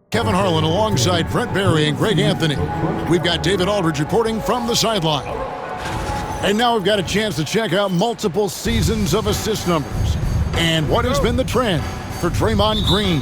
Kevin Harlan alongside Brent Barry and Greg Anthony. We've got David Aldridge reporting from the sideline. And now we've got a chance to check out multiple seasons of assist numbers and what has been the trend for Draymond Green.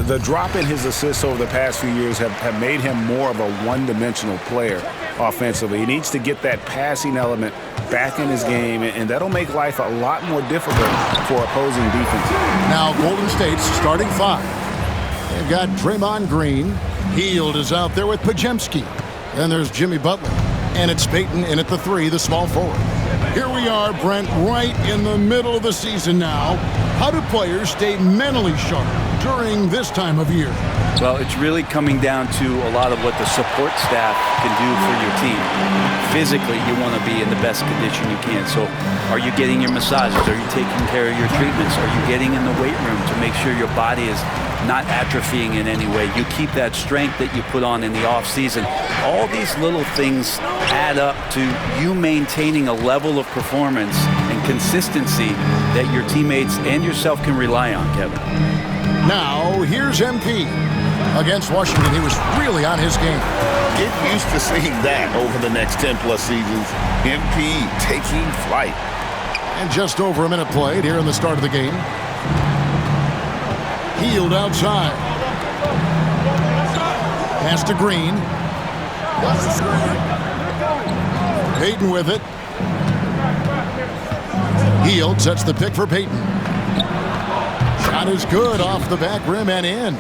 The drop in his assists over the past few years have made him more of a one-dimensional player offensively. He needs to get that passing element back in his game, and that'll make life a lot more difficult for opposing defense. Now Golden State's starting five. They've got Draymond Green. Hield is out there with Pajemski. Then there's Jimmy Butler. And it's Payton in at the three, the small forward. Here we are, Brent, right in the middle of the season now. How do players stay mentally sharp during this time of year? Well, it's really coming down to a lot of what the support staff can do for your team. Physically, you want to be in the best condition you can. So are you getting your massages? Are you taking care of your treatments? Are you getting in the weight room to make sure your body is not atrophying in any way? You keep that strength that you put on in the off season. All these little things add up to you maintaining a level of performance and consistency that your teammates and yourself can rely on, Kevin. Now, here's MP. Against Washington, he was really on his game. Get used to seeing that over the next 10-plus seasons. MP taking flight. And just over a minute played here in the start of the game. Hield outside. Pass to Green. Payton with it. Hield sets the pick for Payton. Shot is good off the back rim and in.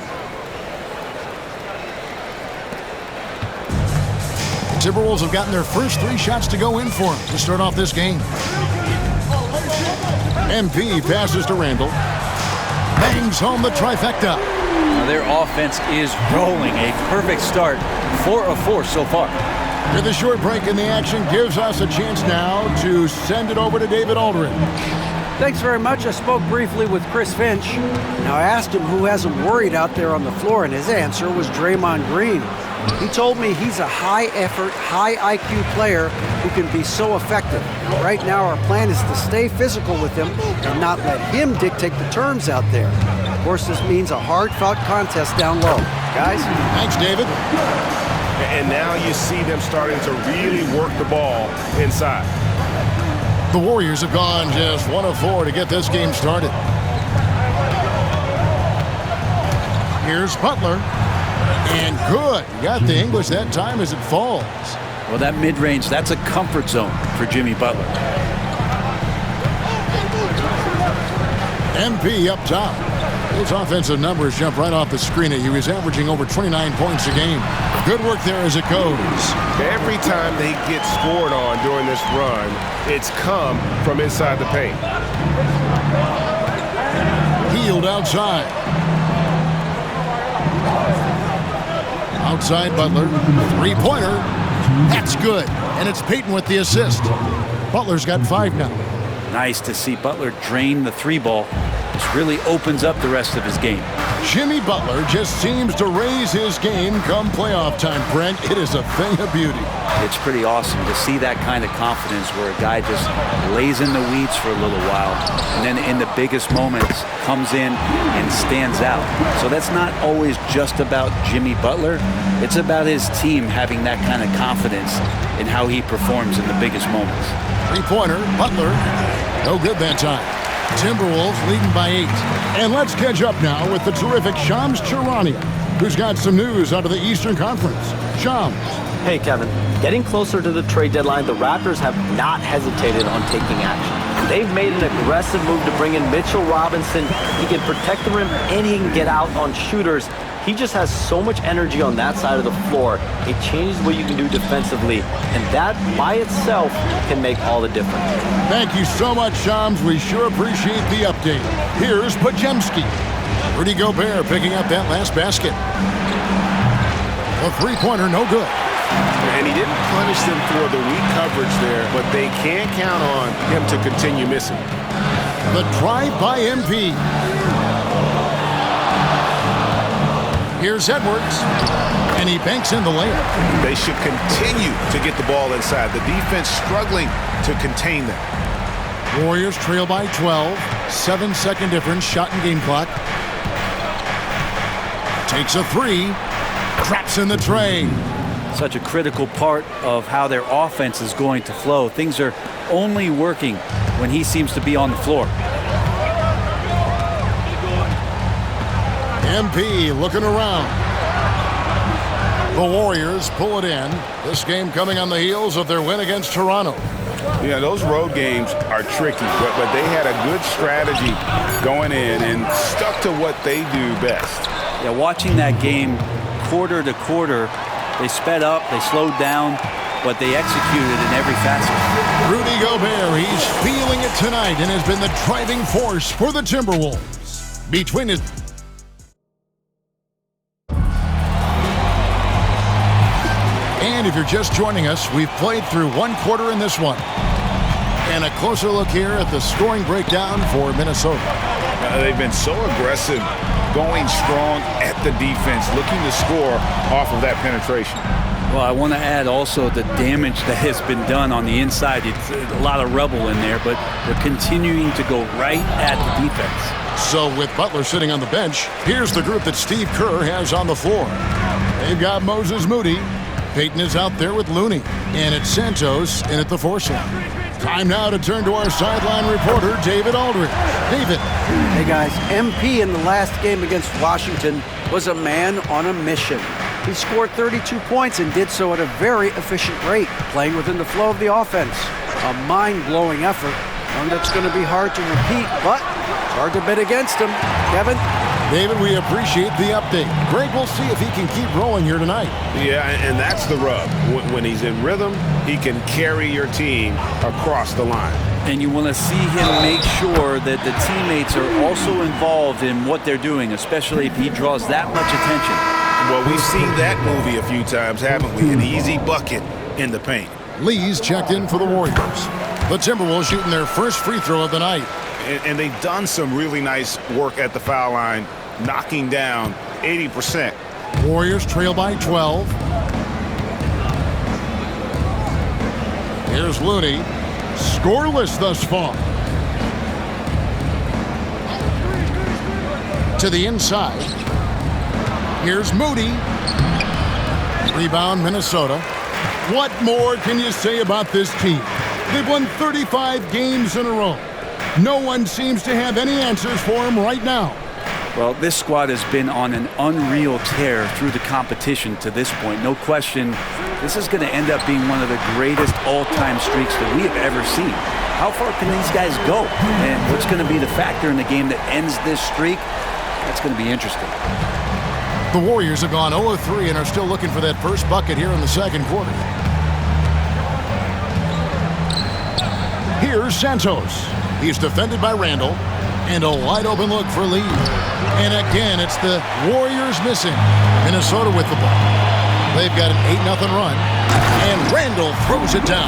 The Timberwolves have gotten their first three shots to go in for them to start off this game. MP passes to Randall. Bangs home the trifecta. Now their offense is rolling. A perfect start. 4 of 4 so far. With a short break in the action gives us a chance now to send it over to David Aldridge. Thanks very much. I spoke briefly with Chris Finch. Now I asked him who has him worried out there on the floor, and his answer was Draymond Green. He told me he's a high-effort, high-IQ player who can be so effective. Right now our plan is to stay physical with him and not let him dictate the terms out there. Of course, this means a hard-fought contest down low. Guys? Thanks, David. And now you see them starting to really work the ball inside. The Warriors have gone just 1 of 4 to get this game started. Here's Butler. And good. You got the English that time as it falls. Well, that mid-range, that's a comfort zone for Jimmy Butler. MP up top. His offensive numbers jump right off the screen at you. He's averaging over 29 points a game. Good work there as it goes. Every time they get scored on during this run, it's come from inside the paint. Hield outside. Outside Butler. Three-pointer. That's good. And it's Payton with the assist. Butler's got 5 now. Nice to see Butler drain the three ball. This really opens up the rest of his game. Jimmy Butler just seems to raise his game come playoff time, Brent. It is a thing of beauty. It's pretty awesome to see that kind of confidence where a guy just lays in the weeds for a little while and then in the biggest moments comes in and stands out. So that's not always just about Jimmy Butler. It's about his team having that kind of confidence in how he performs in the biggest moments. Three-pointer, Butler, no good that time. Timberwolves leading by 8. And let's catch up now with the terrific Shams Charania, who's got some news out of the Eastern Conference. Shams. Hey, Kevin. Getting closer to the trade deadline, the Raptors have not hesitated on taking action. They've made an aggressive move to bring in Mitchell Robinson. He can protect the rim and he can get out on shooters. He just has so much energy on that side of the floor. It changes what you can do defensively, and that by itself can make all the difference. Thank you so much, Shams. We sure appreciate the update. Here's Pajemski. Rudy Gobert picking up that last basket. A three-pointer, no good. And he didn't punish them for the weak coverage there, but they can't count on him to continue missing. The drive by MP. Here's Edwards, and he banks in the layup. They should continue to get the ball inside. The defense struggling to contain them. Warriors trail by 12. 7-second difference, shot and game clock. Takes a three. Traps in the tray. Such a critical part of how their offense is going to flow. Things are only working when he seems to be on the floor. MP looking around. The Warriors pull it in. This game coming on the heels of their win against Toronto. Yeah, those road games are tricky, but they had a good strategy going in and stuck to what they do best. Yeah, watching that game quarter to quarter, they sped up, they slowed down, but they executed in every facet. Rudy Gobert, he's feeling it tonight and has been the driving force for the Timberwolves. Between his... And if you're just joining us, we've played through one quarter in this one. And a closer look here at the scoring breakdown for Minnesota. They've been so aggressive, going strong at the defense, looking to score off of that penetration. Well, I want to add also the damage that has been done on the inside. It's a lot of rubble in there, but they're continuing to go right at the defense. So with Butler sitting on the bench, here's the group that Steve Kerr has on the floor. They've got Moses Moody. Payton is out there with Looney. And it's Santos in at the 4 slot. Time now to turn to our sideline reporter, David Aldridge. David. Hey, guys. MP in the last game against Washington was a man on a mission. He scored 32 points and did so at a very efficient rate, playing within the flow of the offense. A mind-blowing effort, one that's going to be hard to repeat, but it's hard to bet against him. Kevin? David, we appreciate the update. Greg, we'll see if he can keep rolling here tonight. Yeah, and that's the rub. When he's in rhythm, he can carry your team across the line. And you want to see him make sure that the teammates are also involved in what they're doing, especially if he draws that much attention. Well, we've seen that movie a few times, haven't we? An easy bucket in the paint. Lee's checked in for the Warriors. The Timberwolves shooting their first free throw of the night. And they've done some really nice work at the foul line, knocking down 80%. Warriors trail by 12. Here's Looney. Scoreless thus far. To the inside. Here's Moody. Rebound, Minnesota. What more can you say about this team? They've won 35 games in a row. No one seems to have any answers for them right now. Well, this squad has been on an unreal tear through the competition to this point. No question, this is going to end up being one of the greatest all-time streaks that we have ever seen. How far can these guys go? And what's going to be the factor in the game that ends this streak? That's going to be interesting. The Warriors have gone 0-3 and are still looking for that first bucket here in the second quarter. Here's Santos. He's defended by Randall. And a wide-open look for Lee. And again, it's the Warriors missing. Minnesota with the ball. They've got an 8-0 run. And Randall throws it down.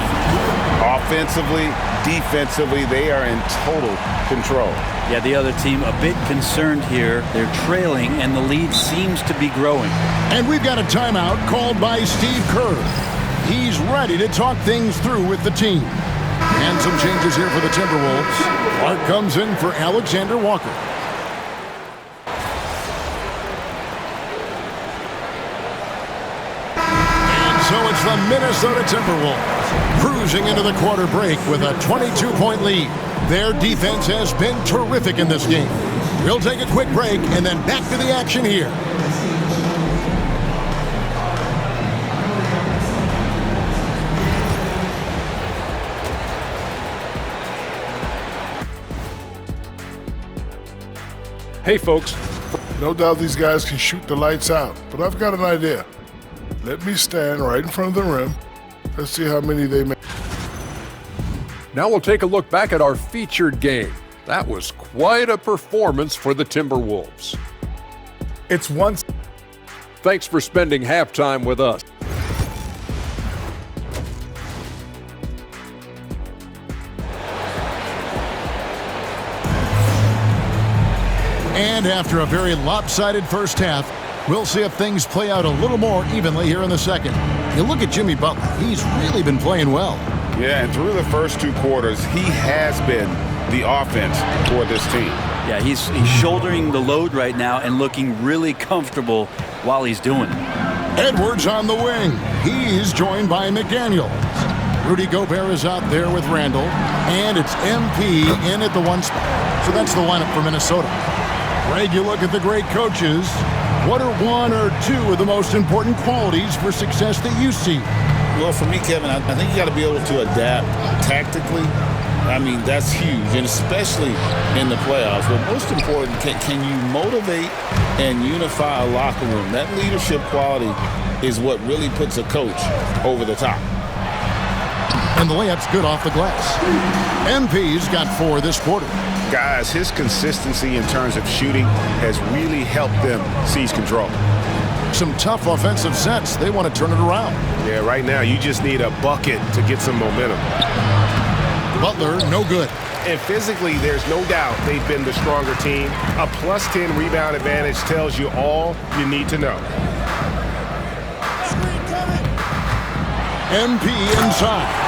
Offensively, defensively, they are in total control. Yeah, the other team a bit concerned here. They're trailing, and the lead seems to be growing. And we've got a timeout called by Steve Kerr. He's ready to talk things through with the team. And some changes here for the Timberwolves. Clark comes in for Alexander Walker. And so it's the Minnesota Timberwolves cruising into the quarter break with a 22-point lead. Their defense has been terrific in this game. We'll take a quick break and then back to the action here. Hey folks, no doubt these guys can shoot the lights out, but I've got an idea. Let me stand right in front of the rim. Let's see how many they make. Now we'll take a look back at our featured game. That was quite a performance for the Timberwolves. It's once. Thanks for spending halftime with us. And after a very lopsided first half, we'll see if things play out a little more evenly here in the second. You look at Jimmy Butler. He's really been playing well. Yeah, and through the first 2 quarters, he has been the offense for this team. Yeah, he's shouldering the load right now and looking really comfortable while he's doing it. Edwards on the wing. He's joined by McDaniels. Rudy Gobert is out there with Randall, and it's MP in at the 1 spot. So that's the lineup for Minnesota. Greg, you look at the great coaches. What are 1 or 2 of the most important qualities for success that you see? Well, for me, Kevin, I think you got to be able to adapt tactically. I mean, that's huge, and especially in the playoffs. But most important, can you motivate and unify a locker room? That leadership quality is what really puts a coach over the top. And the layup's good off the glass. MP's got 4 this quarter. Guys, his consistency in terms of shooting has really helped them seize control. Some tough offensive sets. They want to turn it around. Yeah, right now you just need a bucket to get some momentum. Butler, no good. And physically, there's no doubt they've been the stronger team. A +10 rebound advantage tells you all you need to know. MP inside.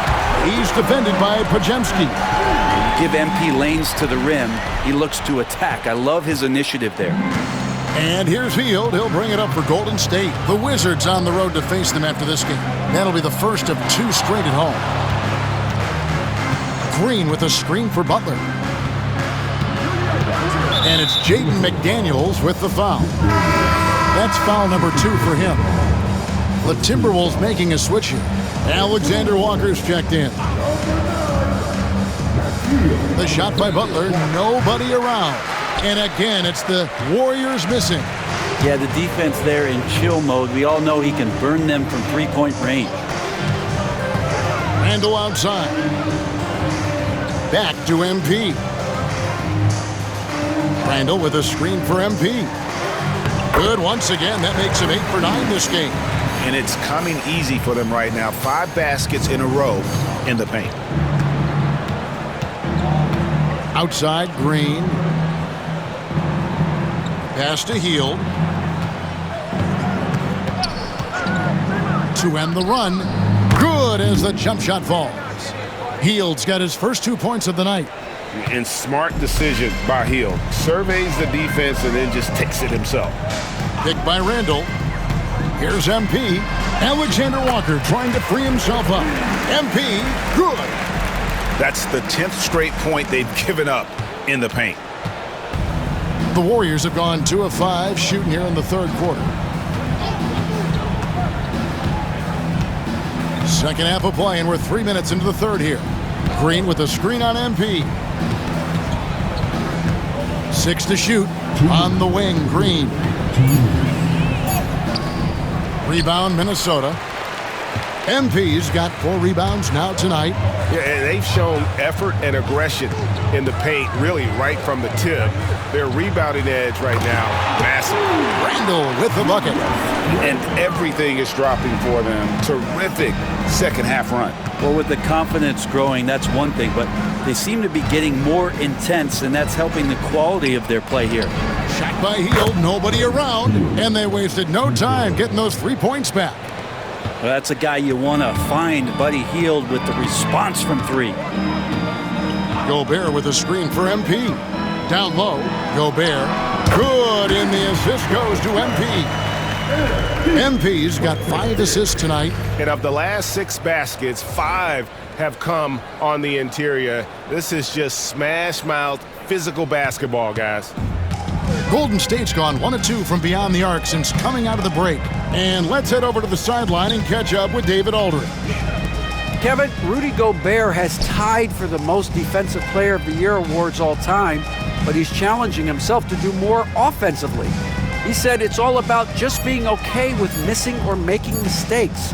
He's defended by Pajemski. Give MP lanes to the rim. He looks to attack. I love his initiative there. And here's Hield. He'll bring it up for Golden State. The Wizards on the road to face them after this game. That'll be the first of 2 straight at home. Green with a screen for Butler. And it's Jaden McDaniels with the foul. That's foul number 2 for him. The Timberwolves making a switch here. Alexander Walker's checked in. The shot by Butler, nobody around. And again, it's the Warriors missing. Yeah, the defense there in chill mode. We all know he can burn them from 3-point range. Randall outside. Back to MP. Randall with a screen for MP. Good once again. That makes him 8 for 9 this game. And it's coming easy for them right now. 5 baskets in a row in the paint. Outside, Green. Pass to Hield. To end the run. Good as the jump shot falls. Hield's got his first 2 points of the night. And smart decision by Hield. Surveys the defense and then just takes it himself. Picked by Randall. Here's MP. Alexander Walker trying to free himself up. MP, good. That's the 10th straight point they've given up in the paint. The Warriors have gone 2 of 5 shooting here in the 3rd quarter. Second half of play, and we're 3 minutes into the 3rd here. Green with a screen on MP. 6 to shoot. On the wing, Green. Rebound, Minnesota. MP's got 4 rebounds now tonight. Yeah, and they've shown effort and aggression in the paint, really right from the tip. Their rebounding edge right now, massive. Randall with the bucket. And everything is dropping for them. Terrific second half run. Well, with the confidence growing, that's one thing, but they seem to be getting more intense, and that's helping the quality of their play here. Shot by Hield, nobody around, and they wasted no time getting those 3 points back. Well, that's a guy you want to find, Buddy Hield, with the response from 3. Gobert with a screen for MP. Down low, Gobert. Good, and the assist goes to MP. MP's got 5 assists tonight. And of the last 6 baskets, 5 have come on the interior. This is just smash-mouth physical basketball, guys. Golden State's gone 1 of 2 from beyond the arc since coming out of the break. And let's head over to the sideline and catch up with David Aldridge. Kevin, Rudy Gobert has tied for the most Defensive Player of the Year awards all time, but he's challenging himself to do more offensively. He said it's all about just being okay with missing or making mistakes,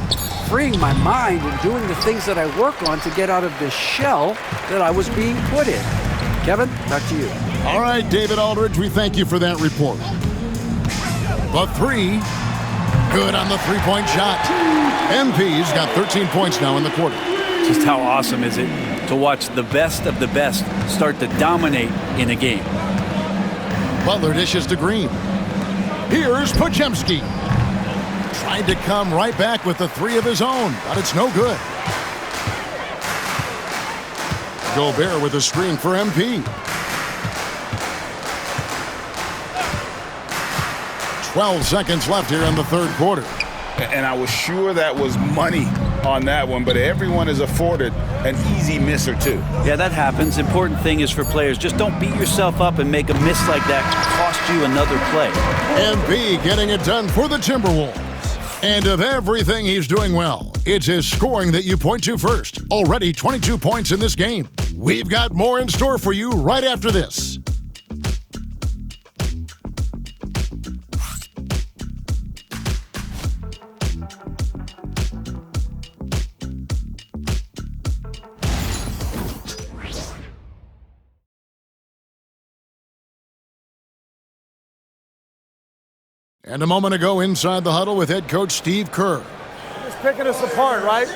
freeing my mind and doing the things that I work on to get out of this shell that I was being put in. Kevin, back to you. All right, David Aldridge, we thank you for that report. The 3, good on the 3-point shot. MP's got 13 points now in the quarter. Just how awesome is it to watch the best of the best start to dominate in a game. Butler dishes to Green. Here's Pajemski. Tried to come right back with the 3 of his own, but it's no good. Gobert with a screen for MP. 12 seconds left here in the third quarter. And I was sure that was money on that one, but everyone is afforded an easy miss or two. Yeah, that happens. Important thing is for players, just don't beat yourself up and make a miss like that cost you another play. MP getting it done for the Timberwolves. And of everything he's doing well, it's his scoring that you point to first. Already 22 points in this game. We've got more in store for you right after this. And a moment ago inside the huddle with head coach Steve Kerr. Just picking us apart, right?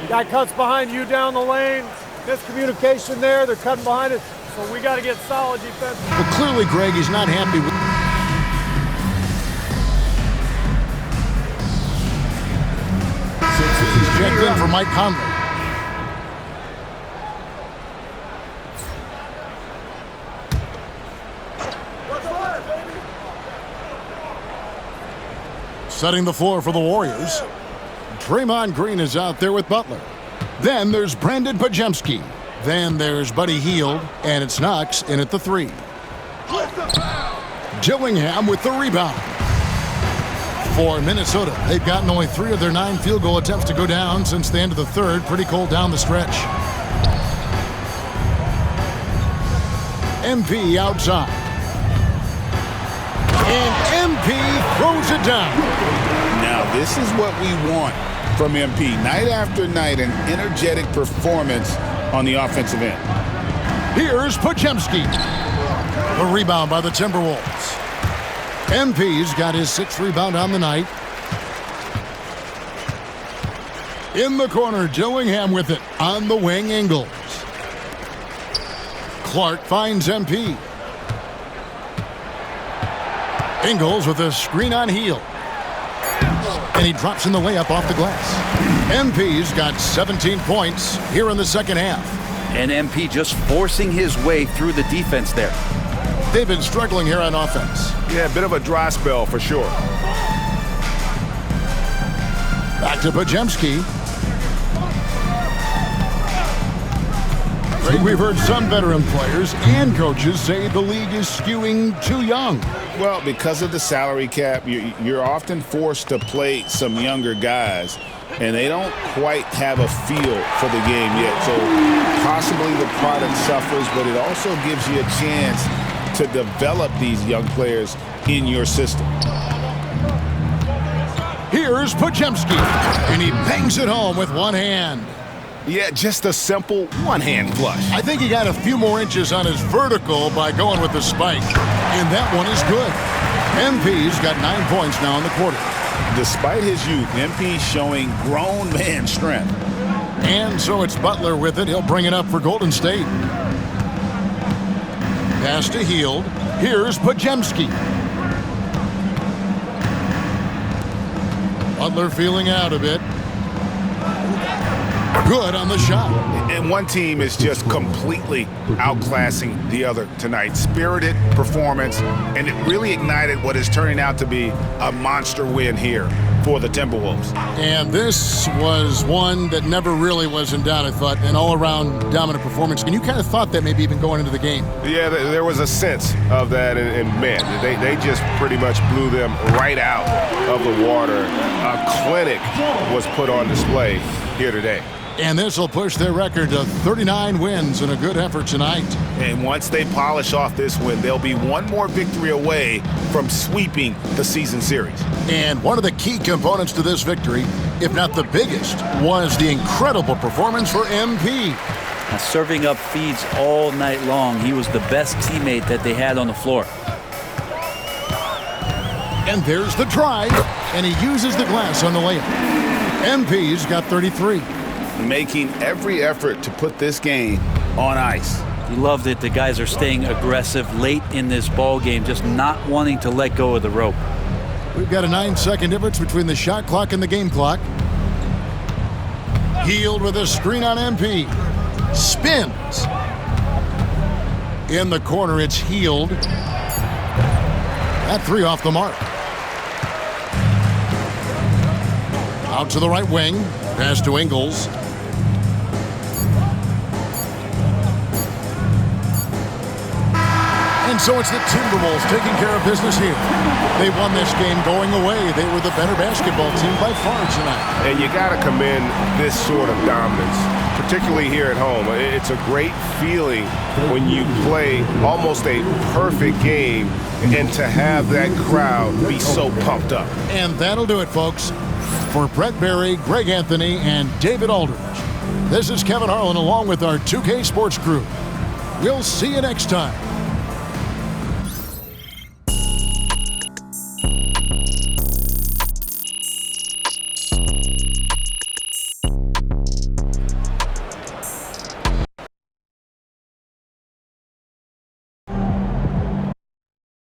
Guy cuts behind you down the lane. Miscommunication there. They're cutting behind us. So we got to get solid defense. Well, clearly, Greg, he's not happy with... He's checked in for Mike Conley. Setting the floor for the Warriors. Draymond Green is out there with Butler. Then there's Brandon Pajemski. Then there's Buddy Hield, and it's Knox in at the 3. Dillingham with the rebound. For Minnesota, they've gotten only 3 of their 9 field goal attempts to go down since the end of the third. Pretty cold down the stretch. MP outside. And MP throws it down. Now, this is what we want from MP. Night after night, an energetic performance on the offensive end. Here's Pajemski. The rebound by the Timberwolves. MP's got his 6th rebound on the night. In the corner, Dillingham with it. On the wing, Ingles. Clark finds MP. Ingles with a screen on Hield. And he drops in the layup off the glass. MP's got 17 points here in the second half. And MP just forcing his way through the defense there. They've been struggling here on offense. Yeah, a bit of a dry spell for sure. Back to Pajemski. We've heard some veteran players and coaches say the league is skewing too young. Well, because of the salary cap, you're often forced to play some younger guys, and they don't quite have a feel for the game yet. So possibly the product suffers, but it also gives you a chance to develop these young players in your system. Here's Pajemski, and he bangs it home with one hand. Yeah, just a simple one-hand flush. I think he got a few more inches on his vertical by going with the spike, and that one is good. MP's got 9 points now in the quarter. Despite his youth, MP's showing grown man strength. And so it's Butler with it. He'll bring it up for Golden State. Pass to Hield. Here's Pajemski. Butler feeling out a bit. Good on the shot. And one team is just completely outclassing the other tonight. Spirited performance, and it really ignited what is turning out to be a monster win here for the Timberwolves. And this was one that never really was in doubt, I thought, an all-around dominant performance. And you kind of thought that maybe even going into the game. Yeah, there was a sense of that, and man, they just pretty much blew them right out of the water. A clinic was put on display here today. And this will push their record to 39 wins in a good effort tonight. And once they polish off this win, they'll be one more victory away from sweeping the season series. And one of the key components to this victory, if not the biggest, was the incredible performance for MP. Now, serving up feeds all night long. He was the best teammate that they had on the floor. And there's the drive, and he uses the glass on the layup. MP's got 33. Making every effort to put this game on ice. You love that the guys are staying aggressive late in this ball game, just not wanting to let go of the rope. We've got a 9-second difference between the shot clock and the game clock. Hield with a screen on MP. Spins. In the corner, it's Hield. That 3 off the mark. Out to the right wing. Pass to Ingles. And so it's the Timberwolves taking care of business here. They won this game going away. They were the better basketball team by far tonight. And you got to commend this sort of dominance, particularly here at home. It's a great feeling when you play almost a perfect game and to have that crowd be so pumped up. And that'll do it, folks. For Brett Berry, Greg Anthony, and David Aldridge, this is Kevin Harlan along with our 2K Sports crew. We'll see you next time